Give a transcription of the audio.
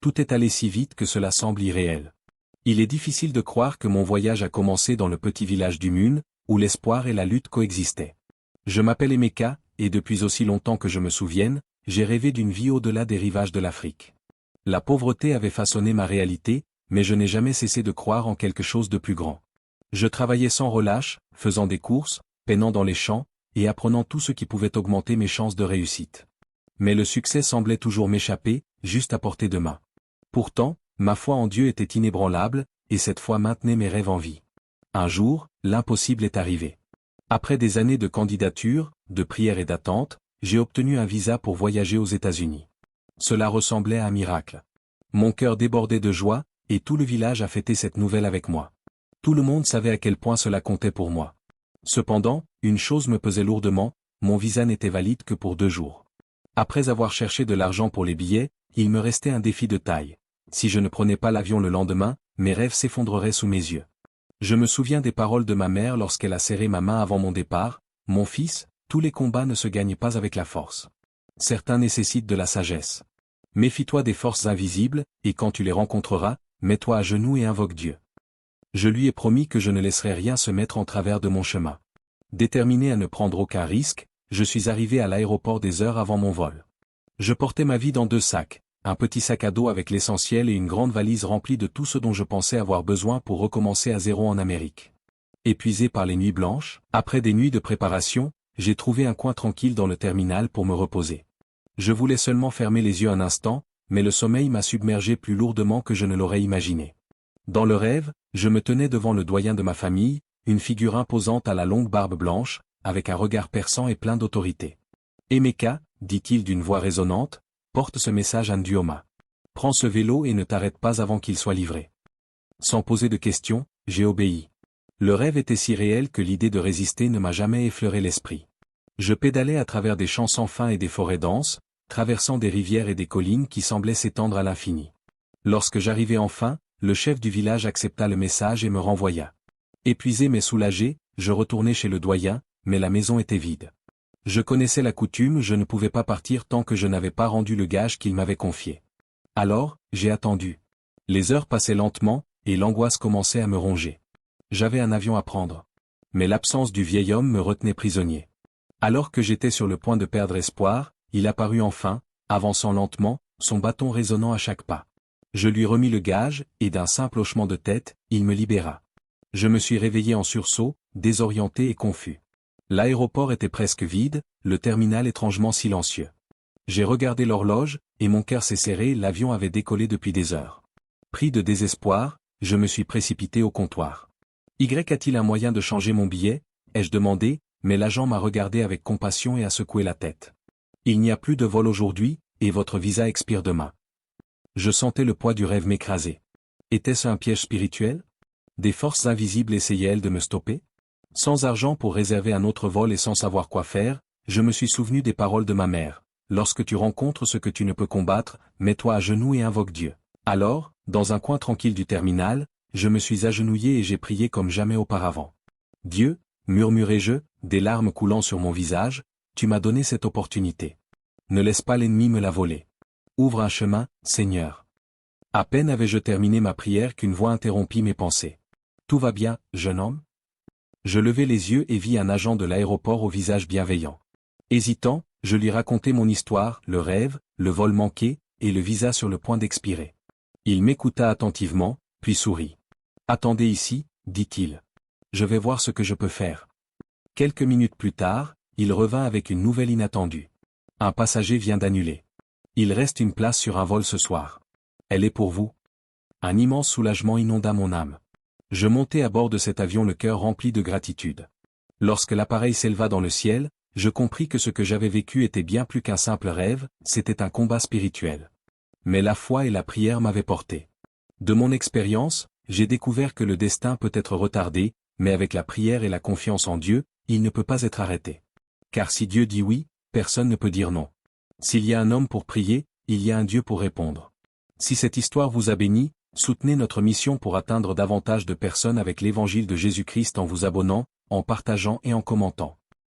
Tout est allé si vite que cela semble irréel. Il est difficile de croire que mon voyage a commencé dans le petit village du Mun, où l'espoir et la lutte coexistaient. Je m'appelle Emeka, et depuis aussi longtemps que je me souvienne, j'ai rêvé d'une vie au-delà des rivages de l'Afrique. La pauvreté avait façonné ma réalité, mais je n'ai jamais cessé de croire en quelque chose de plus grand. Je travaillais sans relâche, faisant des courses, peinant dans les champs, et apprenant tout ce qui pouvait augmenter mes chances de réussite. Mais le succès semblait toujours m'échapper, juste à portée de main. Pourtant, ma foi en Dieu était inébranlable, et cette foi maintenait mes rêves en vie. Un jour, l'impossible est arrivé. Après des années de candidature, de prières et d'attente, j'ai obtenu un visa pour voyager aux États-Unis. Cela ressemblait à un miracle. Mon cœur débordait de joie, et tout le village a fêté cette nouvelle avec moi. Tout le monde savait à quel point cela comptait pour moi. Cependant, une chose me pesait lourdement, mon visa n'était valide que pour 2 jours. Après avoir cherché de l'argent pour les billets, il me restait un défi de taille. Si je ne prenais pas l'avion le lendemain, mes rêves s'effondreraient sous mes yeux. Je me souviens des paroles de ma mère lorsqu'elle a serré ma main avant mon départ. « Mon fils, tous les combats ne se gagnent pas avec la force. Certains nécessitent de la sagesse. Méfie-toi des forces invisibles, et quand tu les rencontreras, mets-toi à genoux et invoque Dieu. » Je lui ai promis que je ne laisserais rien se mettre en travers de mon chemin. Déterminé à ne prendre aucun risque, je suis arrivé à l'aéroport des heures avant mon vol. Je portais ma vie dans 2 sacs, un petit sac à dos avec l'essentiel et une grande valise remplie de tout ce dont je pensais avoir besoin pour recommencer à zéro en Amérique. Épuisé par les nuits blanches, après des nuits de préparation, j'ai trouvé un coin tranquille dans le terminal pour me reposer. Je voulais seulement fermer les yeux un instant, mais le sommeil m'a submergé plus lourdement que je ne l'aurais imaginé. Dans le rêve, je me tenais devant le doyen de ma famille, une figure imposante à la longue barbe blanche, avec un regard perçant et plein d'autorité. « Emeka, dit-il d'une voix résonnante, porte ce message à Ndioma. Prends ce vélo et ne t'arrête pas avant qu'il soit livré. » Sans poser de questions, j'ai obéi. Le rêve était si réel que l'idée de résister ne m'a jamais effleuré l'esprit. Je pédalais à travers des champs sans fin et des forêts denses, traversant des rivières et des collines qui semblaient s'étendre à l'infini. Lorsque j'arrivai enfin, le chef du village accepta le message et me renvoya. Épuisé mais soulagé, je retournai chez le doyen, mais la maison était vide. Je connaissais la coutume, je ne pouvais pas partir tant que je n'avais pas rendu le gage qu'il m'avait confié. Alors, j'ai attendu. Les heures passaient lentement, et l'angoisse commençait à me ronger. J'avais un avion à prendre. Mais l'absence du vieil homme me retenait prisonnier. Alors que j'étais sur le point de perdre espoir, il apparut enfin, avançant lentement, son bâton résonnant à chaque pas. Je lui remis le gage, et d'un simple hochement de tête, il me libéra. Je me suis réveillé en sursaut, désorienté et confus. L'aéroport était presque vide, le terminal étrangement silencieux. J'ai regardé l'horloge, et mon cœur s'est serré, l'avion avait décollé depuis des heures. Pris de désespoir, je me suis précipité au comptoir. Y a-t-il un moyen de changer mon billet, ai-je demandé, mais l'agent m'a regardé avec compassion et a secoué la tête. Il n'y a plus de vol aujourd'hui, et votre visa expire demain. Je sentais le poids du rêve m'écraser. Était-ce un piège spirituel? Des forces invisibles essayaient-elles de me stopper? Sans argent pour réserver un autre vol et sans savoir quoi faire, je me suis souvenu des paroles de ma mère. Lorsque tu rencontres ce que tu ne peux combattre, mets-toi à genoux et invoque Dieu. Alors, dans un coin tranquille du terminal, je me suis agenouillé et j'ai prié comme jamais auparavant. Dieu, murmurai-je, des larmes coulant sur mon visage, tu m'as donné cette opportunité. Ne laisse pas l'ennemi me la voler. Ouvre un chemin, Seigneur. À peine avais-je terminé ma prière qu'une voix interrompit mes pensées. Tout va bien, jeune homme? Je levai les yeux et vis un agent de l'aéroport au visage bienveillant. Hésitant, je lui racontai mon histoire, le rêve, le vol manqué, et le visa sur le point d'expirer. Il m'écouta attentivement, puis sourit. « Attendez ici, dit-il. Je vais voir ce que je peux faire. » Quelques minutes plus tard, il revint avec une nouvelle inattendue. Un passager vient d'annuler. Il reste une place sur un vol ce soir. Elle est pour vous. Un immense soulagement inonda mon âme. Je montai à bord de cet avion le cœur rempli de gratitude. Lorsque l'appareil s'éleva dans le ciel, je compris que ce que j'avais vécu était bien plus qu'un simple rêve, c'était un combat spirituel. Mais la foi et la prière m'avaient porté. De mon expérience, j'ai découvert que le destin peut être retardé, mais avec la prière et la confiance en Dieu, il ne peut pas être arrêté. Car si Dieu dit oui, personne ne peut dire non. S'il y a un homme pour prier, il y a un Dieu pour répondre. Si cette histoire vous a béni, soutenez notre mission pour atteindre davantage de personnes avec l'évangile de Jésus-Christ en vous abonnant, en partageant et en commentant.